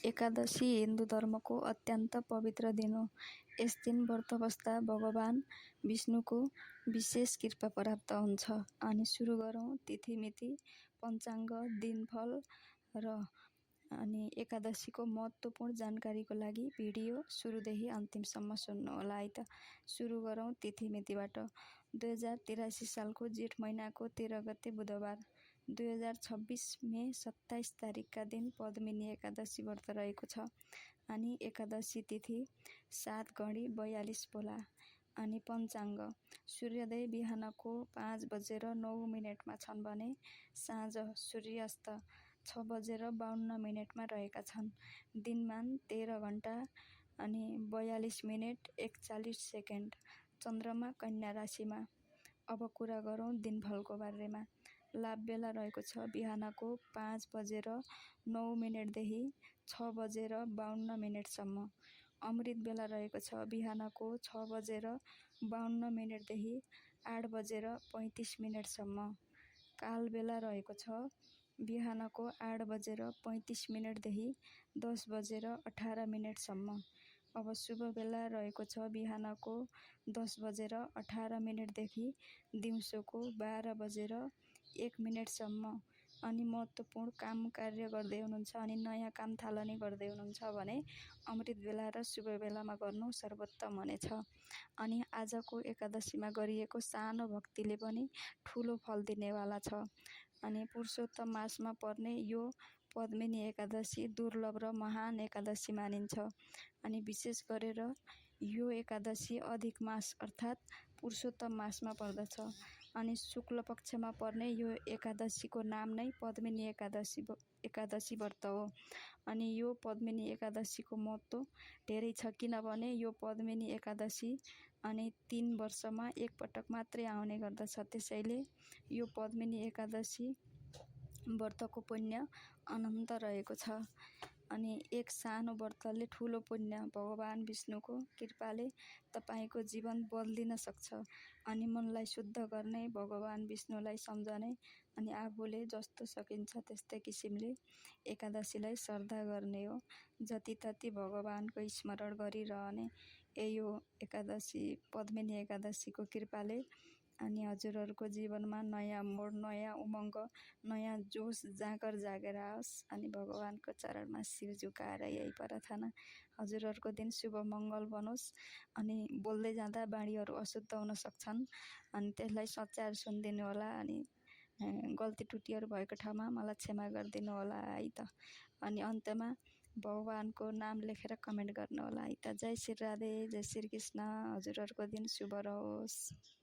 एकादशी हिन्दू धर्मको अत्यन्त पवित्र दिन हो। यस दिन व्रत बस्दा भगवान विष्णुको विशेष कृपा प्राप्त हुन्छ। अनि सुरु गरौँ तिथिमिति, पञ्चाङ्ग, दिनफल र अनि एकादशीको महत्त्वपूर्ण जानकारीको लागि भिडियो सुरुदेखि अन्तिमसम्म सुन्नुहोला है त। सुरु गरौँ तिथिमितिबाट। 2083 सालको जेठ महिनाको 13 गते बुधबार, 2026 मे 27 तारिकका दिन पद्मिनी एकादशी व्रत रहेको छ। अनि एकादशी तिथि 7 घडी 42 बोला। अनि पञ्चाङ्ग सूर्योदय बिहानको 5:09 छन् भने साँझ सूर्यास्त 6:52 रहेका छन्। दिनमान 13 घण्टा अनि 42 मिनेट 41 सेकेन्ड। चन्द्रमा कन्या राशिमा। अब कुरा गरौँ दिनफलको बारेमा। लाभ बेला रहेको छ बिहानको 5:09 देखि 6:52 सम्म। अमृत बेला रहेको छ बिहानको 6:52 देखि 8:35 सम्म। काल बेला रहेको छ बिहानको 8:35 देखि 10:18 सम्म। अब शुभ बेला रहेको छ बिहानको 10:18 देखि दिउँसोको 12:01 सम्म। अनि महत्त्वपूर्ण काम कार्य गर्दै हुनुहुन्छ अनि नयाँ काम थालनी गर्दै हुनुहुन्छ भने अमृत बेला र शुभ बेलामा गर्नु सर्वोत्तम हुनेछ। अनि आजको एकादशीमा गरिएको सानो भक्तिले पनि ठुलो फल दिनेवाला छ। अनि पुरुषोत्तम मासमा पर्ने यो पद्मिनी एकादशी दुर्लभ र महान एकादशी मानिन्छ। अनि विशेष गरेर यो एकादशी अधिक मास अर्थात् पुरुषोत्तम मासमा पर्दछ। अनि शुक्ल पक्षमा पर्ने यो एकादशीको नाम नै पद्मिनी एकादशी व्रत हो। अनि यो पद्मिनी एकादशीको महत्त्व धेरै छ किनभने यो पद्मिनी एकादशी अनि 3 वर्षमा एकपटक मात्रै आउने गर्दछ। त्यसैले यो पद्मिनी एकादशी व्रतको पुण्य अनन्त रहेको छ। अनि एक सानो व्रतले ठुलो पुण्य भगवान विष्णुको कृपाले तपाईँको जीवन बदलिन सक्छ। अनि मनलाई शुद्ध गर्ने, भगवान विष्णुलाई सम्झने अनि आफूले जस्तो सकिन्छ त्यस्तै किसिमले एकादशीलाई श्रद्धा गर्ने हो। जति तति भगवानको स्मरण गरिरहने यही हो एकादशी पद्मिनी एकादशीको कृपाले। अनि हजुरहरूको जीवनमा नयाँ मोड, नयाँ उमङ्ग, नयाँ जोस जाँगर जागेर आओस्। अनि भगवानको चरणमा शिर झुकाएर यही प्रार्थना। हजुरहरूको दिन शुभ मङ्गल बनोस्। अनि बोल्दै जाँदा बाणीहरू अशुद्ध हुन सक्छन् अनि त्यसलाई सच्याएर सुनिदिनु होला। अनि गल्ती त्रुटिहरू भएको ठाउँमा मलाई क्षमा गरिदिनु होला है त। अनि अन्त्यमा भगवानको नाम लेखेर कमेन्ट गर्नु होला है त। जय श्री राधे, जय श्री कृष्ण। हजुरहरूको दिन शुभ रहोस्।